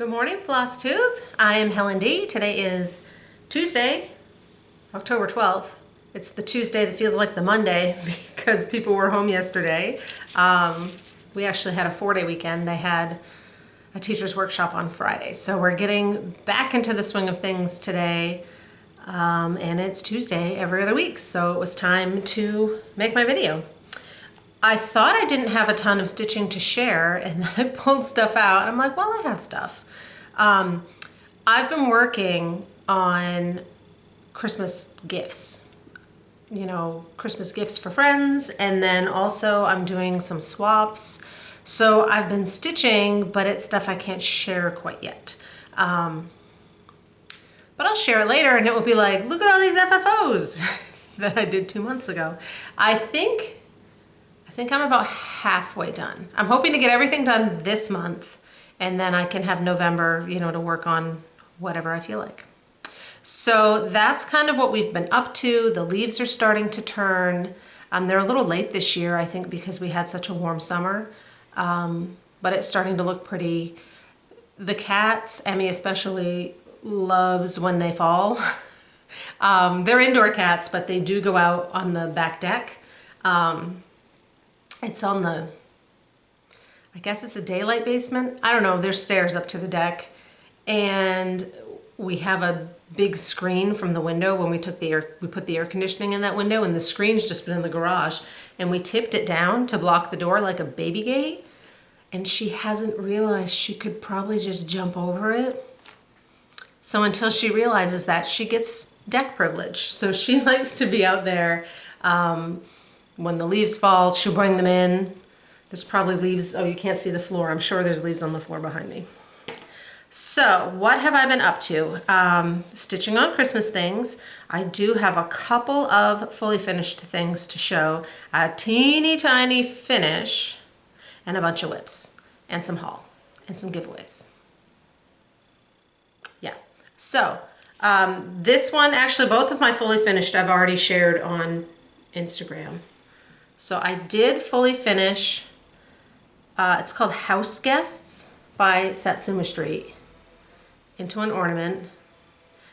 Good morning, Flosstube. I am Helen D. Today is Tuesday, October 12th. It's the Tuesday that feels like the Monday because people were home yesterday. We actually had a 4-day weekend. They had a teacher's workshop on Friday. So we're getting back into the swing of things today. And it's Tuesday every other week. So it was time to make my video. I thought I didn't have a ton of stitching to share, and then I pulled stuff out, and I'm like, well, I have stuff. I've been working on Christmas gifts, Christmas gifts for friends, and then also I'm doing some swaps. So I've been stitching, but it's stuff I can't share quite yet. But I'll share it later, and it will be like, look at all these FFOs that I did 2 months ago. I think I'm about halfway done. I'm hoping to get everything done this month, and then I can have November, to work on whatever I feel like. So that's kind of what we've been up to. The leaves are starting to turn. They're a little late this year, I think, because we had such a warm summer. But it's starting to look pretty. The cats, Emmy especially, loves when they fall. They're indoor cats, but they do go out on the back deck. It's on the, I guess it's a daylight basement. I don't know, there's stairs up to the deck. And we have a big screen from the window when we put the air conditioning in that window, and the screen's just been in the garage. And we tipped it down to block the door like a baby gate. And she hasn't realized she could probably just jump over it. So until she realizes that, she gets deck privilege. So she likes to be out there. When the leaves fall, she'll bring them in. There's probably leaves. Oh, you can't see the floor. I'm sure there's leaves on the floor behind me. So what have I been up to? Stitching on Christmas things. I do have a couple of fully finished things to show. A teeny tiny finish and a bunch of whips and some haul and some giveaways. Yeah. So this one, actually both of my fully finished I've already shared on Instagram. So I did fully finish, it's called House Guests by Satsuma Street, into an ornament.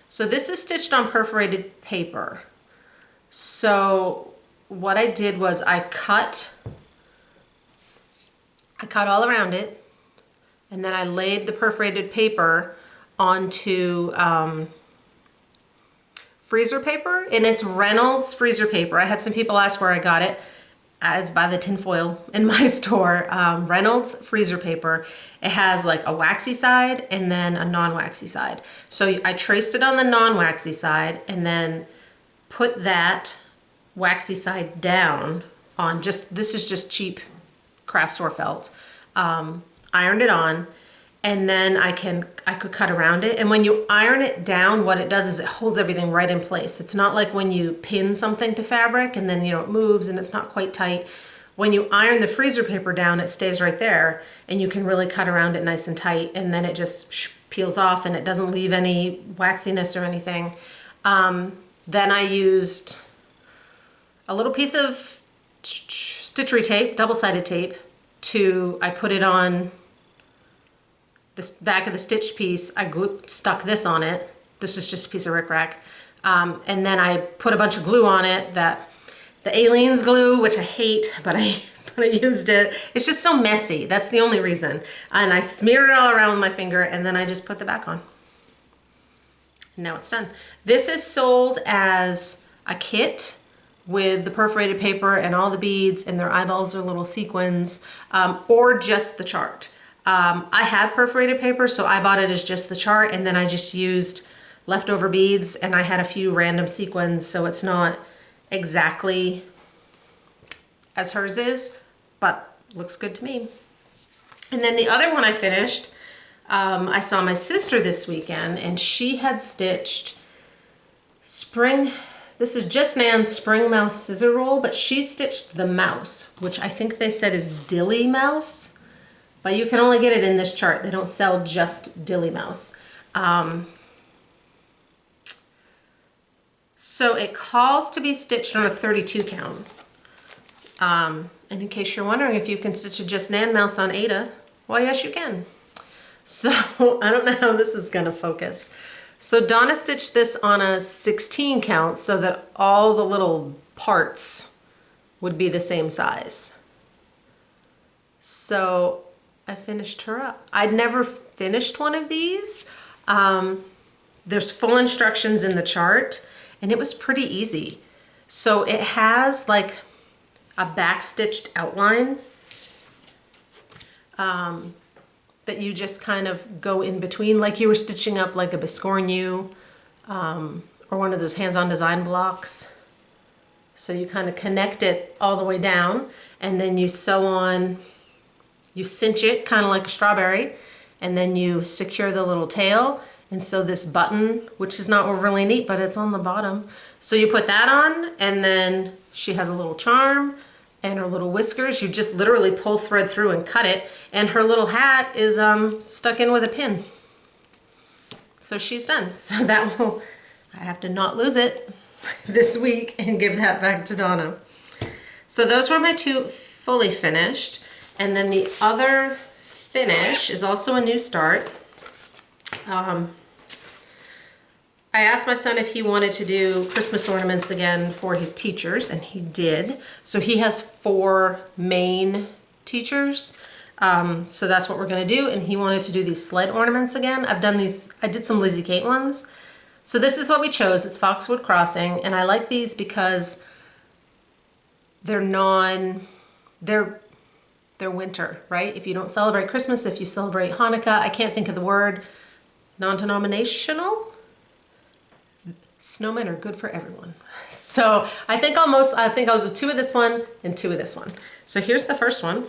So this is stitched on perforated paper. So what I did was I cut all around it, and then I laid the perforated paper onto freezer paper, and it's Reynolds freezer paper. I had some people ask where I got it. It's by the tinfoil in my store. Reynolds freezer paper. It has like a waxy side and then a non-waxy side. So I traced it on the non-waxy side and then put that waxy side down on this is just cheap craft store felt. Ironed it on, and then I could cut around it. And when you iron it down, what it does is it holds everything right in place. It's not like when you pin something to fabric and then it moves and it's not quite tight. When you iron the freezer paper down, it stays right there, and you can really cut around it nice and tight, and then it just peels off and it doesn't leave any waxiness or anything. Then I used a little piece of stitchery tape, double-sided tape, I put it on the back of the stitch piece. I stuck this on it. This is just a piece of rickrack. And then I put a bunch of glue on it, the Aleene's glue, which I hate, but I used it. It's just so messy. That's the only reason. And I smeared it all around with my finger, and then I just put the back on. And now it's done. This is sold as a kit with the perforated paper and all the beads, and their eyeballs are little sequins, or just the chart. I had perforated paper, so I bought it as just the chart, and then I just used leftover beads, and I had a few random sequins, so it's not exactly as hers is, but looks good to me. And then the other one I finished, I saw my sister this weekend, and she had stitched this is Just Nan's Spring Mouse Scissor Roll, but she stitched the mouse, which I think they said is Dilly Mouse. But you can only get it in this chart. They don't sell just Dilly Mouse. So it calls to be stitched on a 32 count. And in case you're wondering if you can stitch a Just Nan mouse on Ada, well, yes, you can. So I don't know how this is gonna focus. So Donna stitched this on a 16 count so that all the little parts would be the same size. So I finished her up. I'd never finished one of these. There's full instructions in the chart and it was pretty easy. So it has like a backstitched outline that you just kind of go in between, like you were stitching up like a biscornu or one of those hands-on design blocks. So you kind of connect it all the way down and then you sew on, you cinch it kind of like a strawberry, and then you secure the little tail and sew this button, which is not overly neat, but it's on the bottom. So you put that on and then she has a little charm and her little whiskers. You just literally pull thread through and cut it, and her little hat is stuck in with a pin. So she's done. So that will, I have to not lose it this week and give that back to Donna. So those were my two fully finished. And then the other finish is also a new start. I asked my son if he wanted to do Christmas ornaments again for his teachers, and he did. So he has 4 main teachers. So that's what we're gonna do. And he wanted to do these sled ornaments again. I've done these, I did some Lizzie Kate ones. So this is what we chose. It's Foxwood Crossing. And I like these because they're winter, right? If you don't celebrate Christmas, if you celebrate Hanukkah, I can't think of the word, non-denominational? Snowmen are good for everyone. So I think I'll do 2 of this one and 2 of this one. So here's the first one.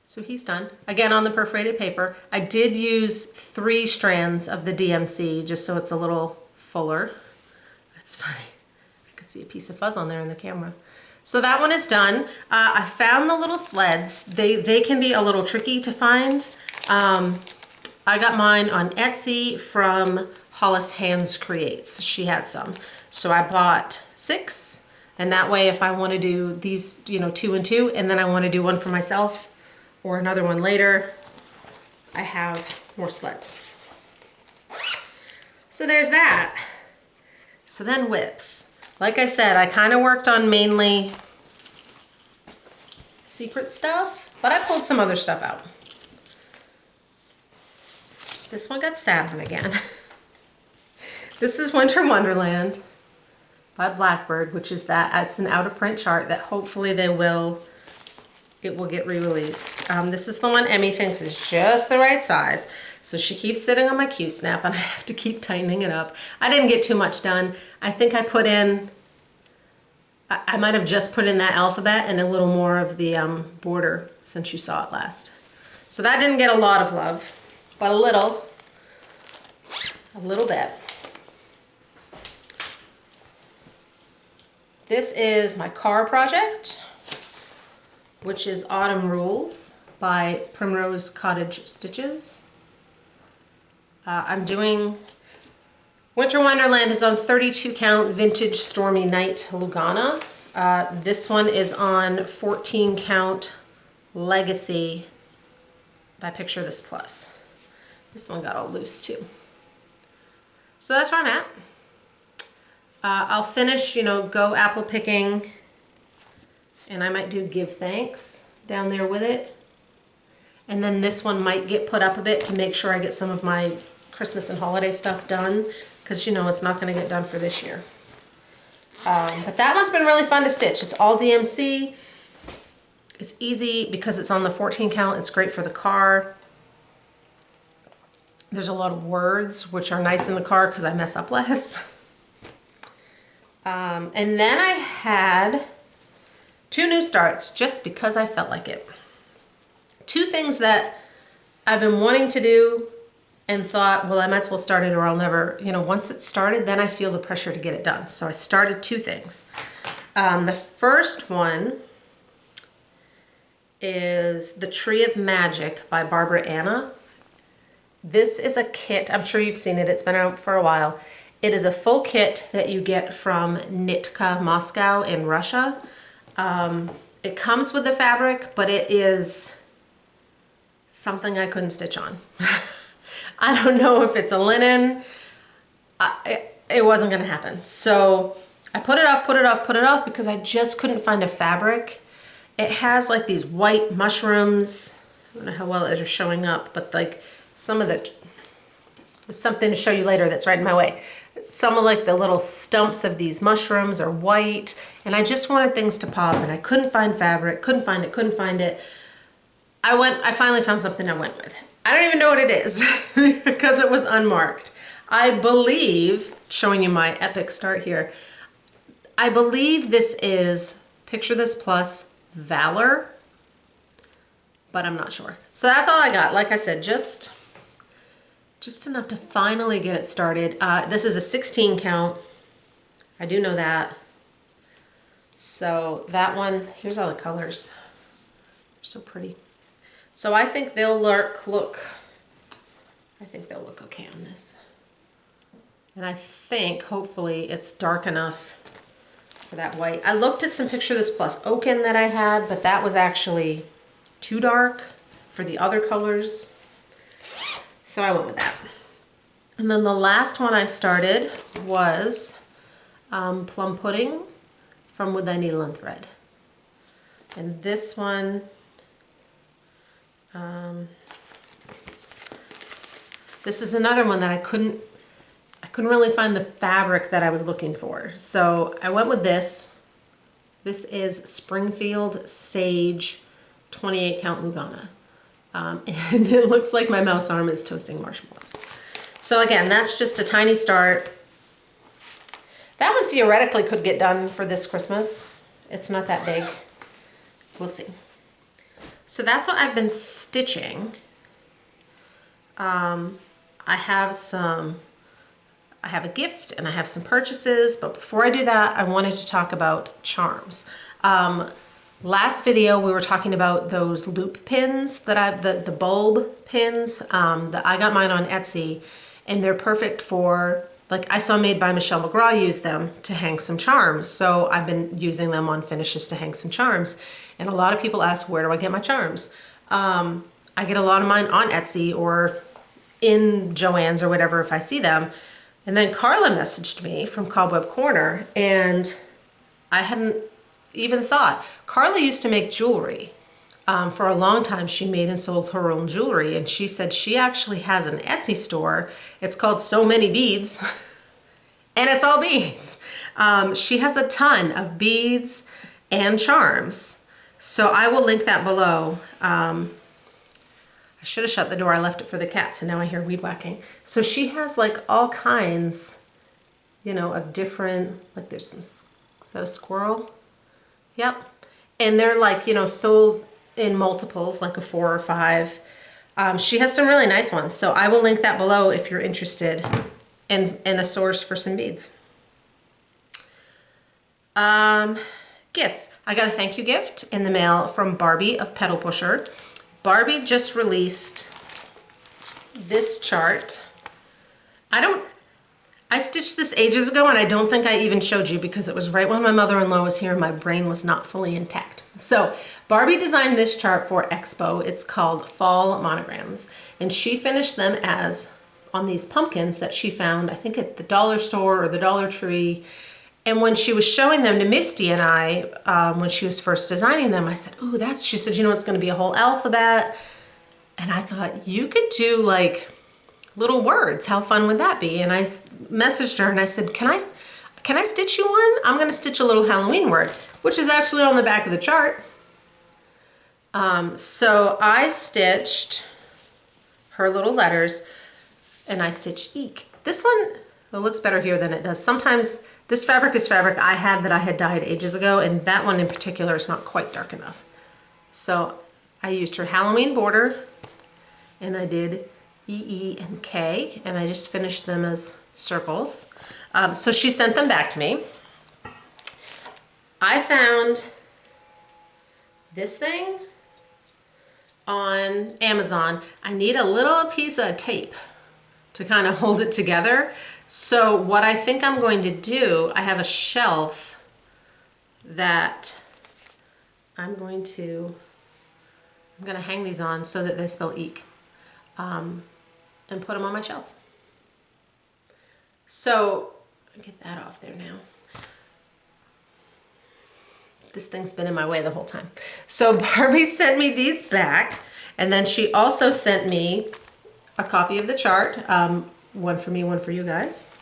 So he's done. Again, on the perforated paper. I did use 3 strands of the DMC just so it's a little fuller. That's funny. I could see a piece of fuzz on there in the camera. So that one is done. I found the little sleds. They can be a little tricky to find. I got mine on Etsy from Hollis Hands Creates. She had some. So I bought 6, and that way if I want to do these, 2 and 2, and then I want to do one for myself or another one later, I have more sleds. So there's that. So then whips. Like I said, I kind of worked on mainly secret stuff, but I pulled some other stuff out. This one got sad one again. This is Winter Wonderland by Blackbird, which is it's an out of print chart that hopefully it will get re-released. This is the one Emmy thinks is just the right size. So she keeps sitting on my Q-snap and I have to keep tightening it up. I didn't get too much done. I think I put in, I might have just put in that alphabet and a little more of the border since you saw it last. So that didn't get a lot of love, but a little bit. This is my car project, which is Autumn Rules by Primrose Cottage Stitches. I'm doing Winter Wonderland is on 32 count Vintage Stormy Night Lugana. This one is on 14 count Legacy by Picture This Plus. This one got all loose too. So that's where I'm at. I'll finish, go apple picking, and I might do Give Thanks down there with it. And then this one might get put up a bit to make sure I get some of my Christmas and holiday stuff done, because it's not going to get done for this year. But that one's been really fun to stitch. It's all DMC. It's easy because it's on the 14 count. It's great for the car. There's a lot of words, which are nice in the car because I mess up less. And then I had 2 new starts just because I felt like it. 2 things that I've been wanting to do and thought, well, I might as well start it or I'll never, once it's started, then I feel the pressure to get it done. So I started 2 things. The first one is The Tree of Magic by Barbara Anna. This is a kit. I'm sure you've seen it. It's been out for a while. It is a full kit that you get from Nitka Moscow in Russia. It comes with the fabric, but it is something I couldn't stitch on. I don't know if it's a linen. It wasn't gonna happen. So I put it off because I just couldn't find a fabric. It has like these white mushrooms. I don't know how well it is showing up, but like some of the, there's something to show you later that's right in my way. Some of like the little stumps of these mushrooms are white, and I just wanted things to pop, and I couldn't find fabric, couldn't find it. I finally found something I went with. I don't even know what it is because it was unmarked. I believe, showing you my epic start here, I believe this is Picture This Plus Valor, but I'm not sure. So that's all I got. Like I said, just enough to finally get it started. This is a 16 count. I do know that. So that one, here's all the colors. They're so pretty. So I think they'll look okay on this. And I think, hopefully, it's dark enough for that white. I looked at some Picture This Plus Oaken that I had, but that was actually too dark for the other colors. So I went with that. And then the last one I started was Plum Pudding from With Thy Needle and Thread. And this one, this is another one that I couldn't really find the fabric that I was looking for. So I went with this. This is Springfield Sage 28 count Lugana. And it looks like my mouse arm is toasting marshmallows. So again, that's just a tiny start. That one theoretically could get done for this Christmas. It's not that big. We'll see. So that's what I've been stitching. I have a gift and I have some purchases, but before I do that, I wanted to talk about charms. Last video we were talking about those loop pins that the bulb pins that I got mine on Etsy, and they're perfect for, like, I saw Made by Michelle McGraw use them to hang some charms, so I've been using them on finishes to hang some charms. And a lot of people ask, where do I get my charms? I get a lot of mine on Etsy or in Joann's or whatever if I see them. And then Carla messaged me from Cobweb Corner, and I hadn't even thought. Carla used to make jewelry. For a long time, she made and sold her own jewelry, and she said she actually has an Etsy store. It's called So Many Beads, and it's all beads. She has a ton of beads and charms. So I will link that below. I should have shut the door. I left it for the cats, and now I hear weed whacking. So she has like all kinds, you know, of different, like there's some, is that a squirrel? Yep. And they're like, you know, sold in multiples, like a 4 or 5. She has some really nice ones. So I will link that below if you're interested in a source for some beads. Gifts. I got a thank you gift in the mail from Barbie of Pedal Pusher. Barbie just released this chart. I stitched this ages ago, and I don't think I even showed you because it was right when my mother-in-law was here and my brain was not fully intact. So Barbie designed this chart for Expo. It's called Fall Monograms, and she finished them as on these pumpkins that she found, I think at the dollar store or the Dollar Tree. And when she was showing them to Misty and I, when she was first designing them, I said, ooh, she said, you know, it's gonna be a whole alphabet. And I thought, you could do like little words. How fun would that be? And I messaged her and I said, can I stitch you one? I'm gonna stitch a little Halloween word, which is actually on the back of the chart. So I stitched her little letters, and I stitched eek. This one, it looks better here than it does. Sometimes this fabric is fabric I had dyed ages ago, and that one in particular is not quite dark enough. So I used her Halloween border, and I did E, and K, and I just finished them as circles. So she sent them back to me. I found this thing on Amazon. I need a little piece of tape to kind of hold it together. So what I think I'm going to do, I have a shelf that I'm going to I'm gonna hang these on so that they spell eek, and put them on my shelf. So, get that off there now. This thing's been in my way the whole time. So Barbie sent me these back, and then she also sent me a copy of the chart, one for me, one for you guys,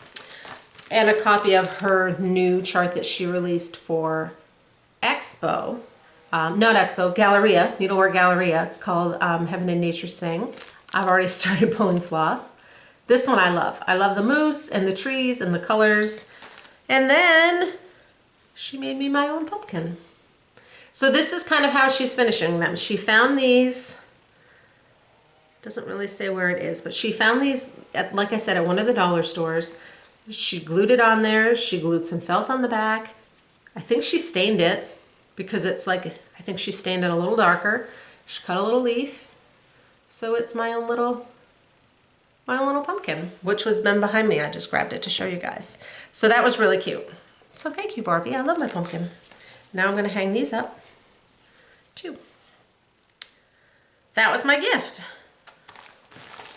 and a copy of her new chart that she released for Expo. Not Expo, Galleria, Needlework Galleria. It's called Heaven and Nature Sing. I've already started pulling floss. This one I love. I love the moose and the trees and the colors. And then she made me my own pumpkin. So this is kind of how she's finishing them. She found these, doesn't really say where it is, but she found these, like I said, at one of the dollar stores. She glued it on there. She glued some felt on the back. I think she stained it because it's like, I think she stained it a little darker. She cut a little leaf. So it's my own little pumpkin, which was been behind me. I just grabbed it to show you guys. So that was really cute. So thank you, Barbie. I love my pumpkin. Now I'm gonna hang these up too. That was my gift.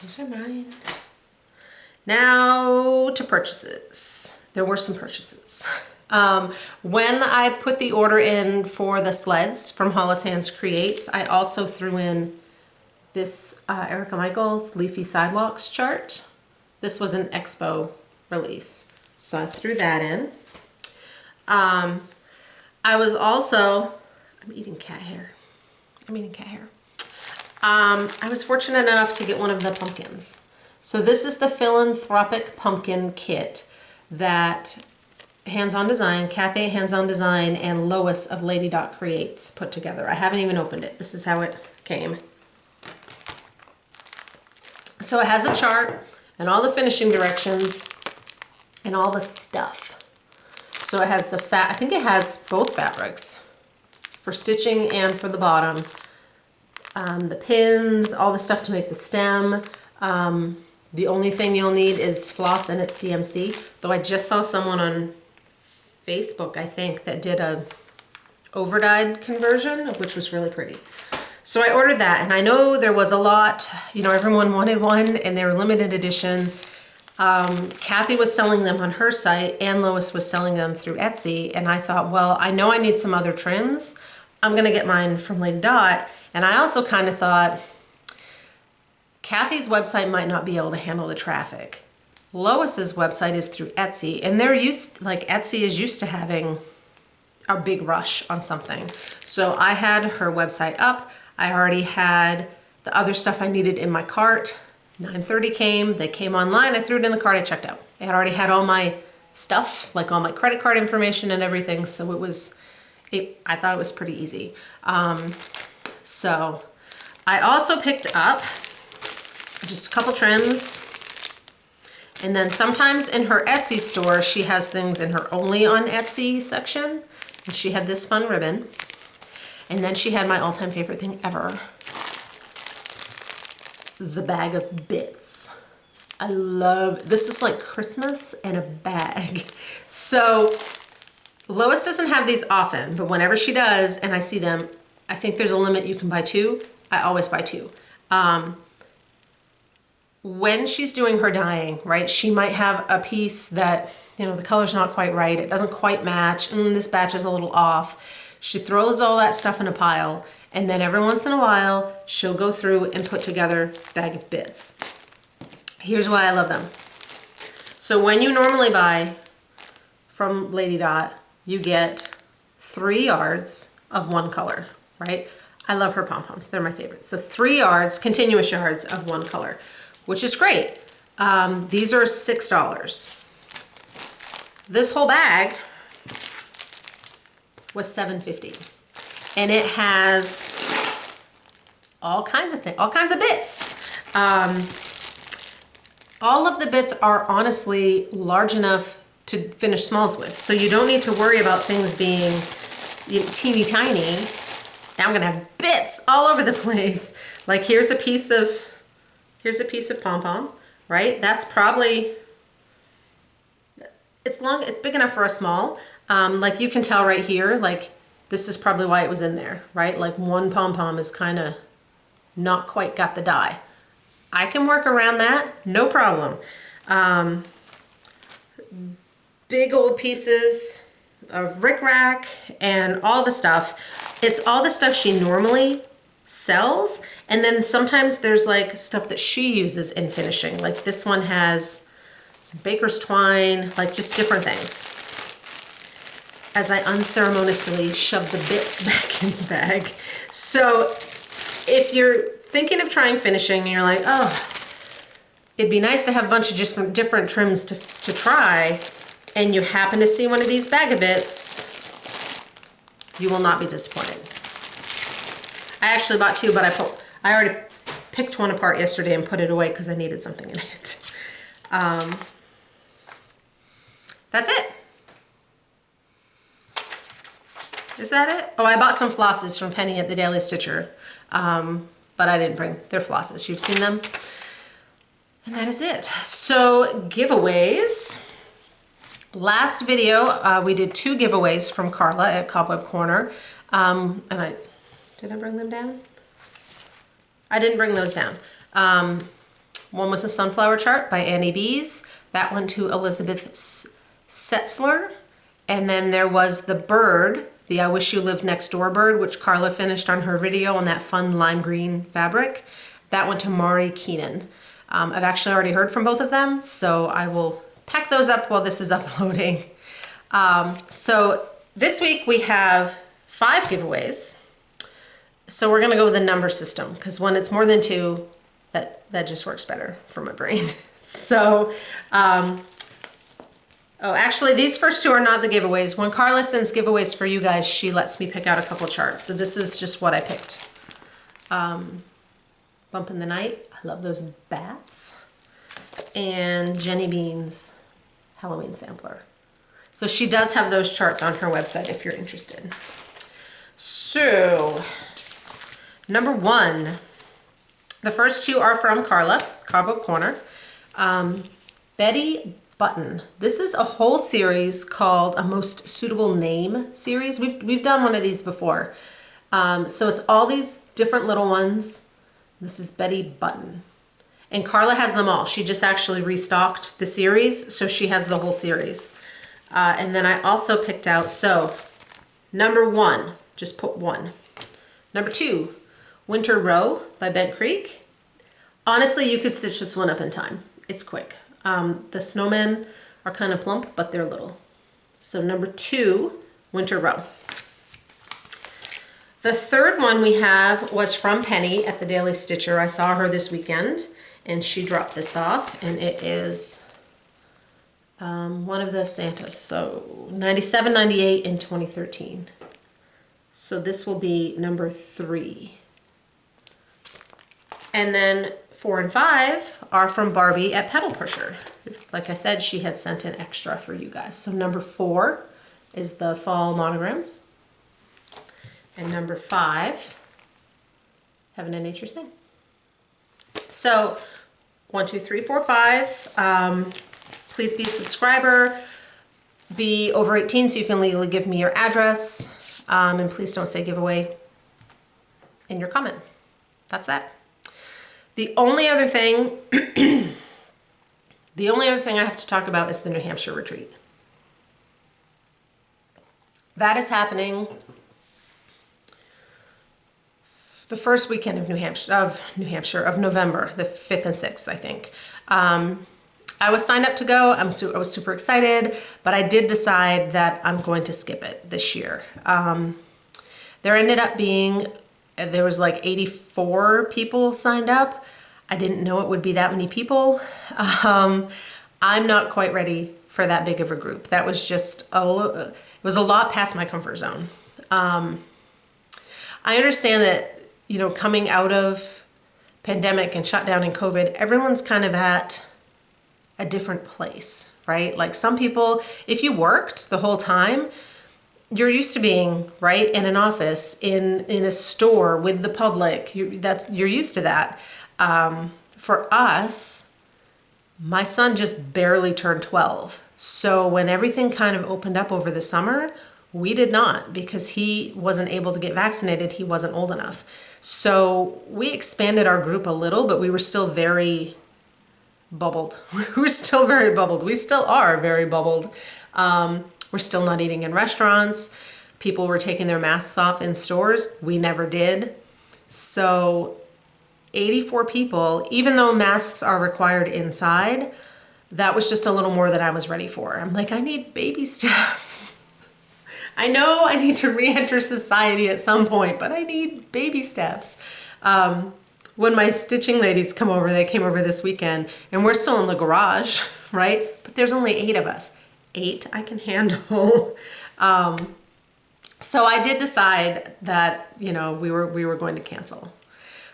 These are mine. Now to purchases. There were some purchases. When I put the order in for the sleds from Hollis Hands Creates, I also threw in this Erica Michaels Leafy Sidewalks chart. This was an Expo release, so I threw that in. I was also, I'm eating cat hair. I was fortunate enough to get one of the pumpkins. So this is the Philanthropic Pumpkin Kit that Hands On Design, Kathy at Hands On Design, and Lois of Lady Dot Creates put together. I haven't even opened it. This is how it came. So it has a chart and all the finishing directions and all the stuff. So it has the I think it has both fabrics for stitching and for the bottom. The pins, all the stuff to make the stem. The only thing you'll need is floss and it's DMC. Though I just saw someone on Facebook, I think, that did a overdyed conversion, which was really pretty. So I ordered that, and I know there was a lot, you know, everyone wanted one, and they were limited edition. Kathy was selling them on her site, and Lois was selling them through Etsy, and I thought, well, I know I need some other trims. I'm gonna get mine from Lady Dot, and I also kind of thought, Kathy's website might not be able to handle the traffic. Lois's website is through Etsy, and they're Etsy is used to having a big rush on something. So I had her website up. I already had the other stuff I needed in my cart. 9:30 came, they came online, I threw it in the cart, I checked out. I had already had all my stuff, like all my credit card information and everything, so I thought it was pretty easy. So I also picked up just a couple trims, and then sometimes in her Etsy store, she has things in her only on Etsy section, and she had this fun ribbon. And then she had my all-time favorite thing ever, the bag of bits. This is like Christmas in a bag. So Lois doesn't have these often, but whenever she does, and I see them, I think there's a limit you can buy 2. I always buy 2. When she's doing her dyeing, right, she might have a piece that, you know, the color's not quite right, it doesn't quite match, this batch is a little off. She throws all that stuff in a pile, and then every once in a while, she'll go through and put together a bag of bits. Here's why I love them. So when you normally buy from Lady Dot, you get 3 yards of one color, right? I love her pom-poms, they're my favorite. So 3 yards, continuous yards of one color, which is great. These are $6. This whole bag was $7.50, and it has all kinds of things, all kinds of bits. All of the bits are honestly large enough to finish smalls with, so you don't need to worry about things being teeny tiny. Now I'm gonna have bits all over the place. Like here's a piece of pom-pom, right? That's probably, it's big enough for a small. Like you can tell right here, like this is probably why it was in there, right? Like one pom-pom is kind of not quite got the die. I can work around that, no problem. Big old pieces of rickrack and all the stuff. It's all the stuff she normally sells, and then sometimes there's like stuff that she uses in finishing. Like this one has some baker's twine, like just different things. As I unceremoniously shove the bits back in the bag. So if you're thinking of trying finishing and you're like, oh, it'd be nice to have a bunch of just different trims to try, and you happen to see one of these bag of bits, you will not be disappointed. I actually bought two, but I already picked one apart yesterday and put it away because I needed something in it. That's it. Is that it? Oh, I bought some flosses from Penny at the Daily Stitcher, but I didn't bring their flosses. You've seen them. And that is it. So giveaways. Last video, we did 2 giveaways from Carla at Cobweb Corner. Did I bring them down? I didn't bring those down. One was a sunflower chart by Annie Bees. That one to Elizabeth Setzler. And then there was the bird, the I Wish You Lived Next Door bird, which Carla finished on her video on that fun lime green fabric. That went to Mari Keenan. I've actually already heard from both of them, so I will pack those up while this is uploading. So this week we have 5 giveaways. So we're gonna go with the number system, because when it's more than 2, that just works better for my brain. So, oh, actually these first 2 are not the giveaways. When Carla sends giveaways for you guys, she lets me pick out a couple charts. So this is just what I picked. Bump in the Night, I love those bats. And Jenny Bean's Halloween sampler. So she does have those charts on her website if you're interested. So, number 1. The first 2 are from Carla, Cobweb Corner. Betty Button. This is a whole series called a Most Suitable Name series. We've done one of these before. So it's all these different little ones. This is Betty Button. And Carla has them all. She just actually restocked the series, so she has the whole series. And then I also picked out, so number 1, just put 1. Number 2, Winter Row by Bent Creek. Honestly, you could stitch this one up in time. It's quick. The snowmen are kind of plump, but they're little. So number 2, Winter Row. The third one we have was from Penny at the Daily Stitcher. I saw her this weekend, and she dropped this off, and it is one of the Santas. So 97, 98, and 2013. So this will be number 3. And then 4 and 5 are from Barbie at Pedal Pusher. Like I said, she had sent an extra for you guys. So number 4 is the fall monograms. And number 5, Heaven and Nature Sing. So 1, 2, 3, 4, 5. Please be a subscriber. Be over 18 so you can legally give me your address. And please don't say giveaway in your comment. That's that. The only other thing I have to talk about is the New Hampshire retreat. That is happening the first weekend of November, the 5th and 6th, I think. I was signed up to go. I was super excited, but I did decide that I'm going to skip it this year. There ended up being, there was like 84 people signed up. I didn't know it would be that many people. I'm not quite ready for that big of a group. That was just it was a lot past my comfort zone. I understand that, you know, coming out of pandemic and shutdown and COVID, everyone's kind of at a different place, right? Like some people, if you worked the whole time, you're used to being right in an office, in a store with the public. You're used to that. For us, my son just barely turned 12. So when everything kind of opened up over the summer, we did not, because he wasn't able to get vaccinated. He wasn't old enough. So we expanded our group a little, but we were still very bubbled. We were still very bubbled. We still are very bubbled. We're still not eating in restaurants. People were taking their masks off in stores. We never did. So 84 people, even though masks are required inside, that was just a little more than I was ready for. I'm like, I need baby steps. I know I need to re-enter society at some point, but I need baby steps. When my stitching ladies come over, they came over this weekend, and we're still in the garage, right? But there's only 8 of us. 8 I can handle. So I did decide that, you know, we were going to cancel.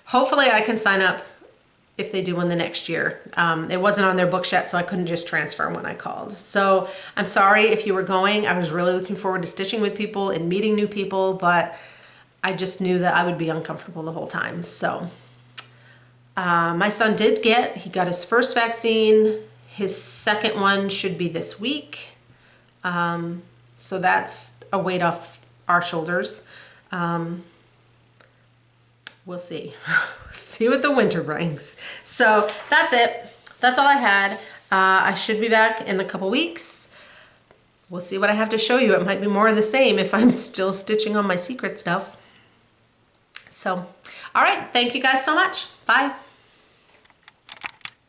Hopefully I can sign up if they do one the next year. It wasn't on their books yet, so I couldn't just transfer when I called. So I'm sorry if you were going. I was really looking forward to stitching with people and meeting new people, but I just knew that I would be uncomfortable the whole time. So my son he got his first vaccine. His second one should be this week. So that's a weight off our shoulders. We'll see. See what the winter brings. So that's it. That's all I had. I should be back in a couple weeks. We'll see what I have to show you. It might be more of the same if I'm still stitching on my secret stuff. So, all right. Thank you guys so much. Bye.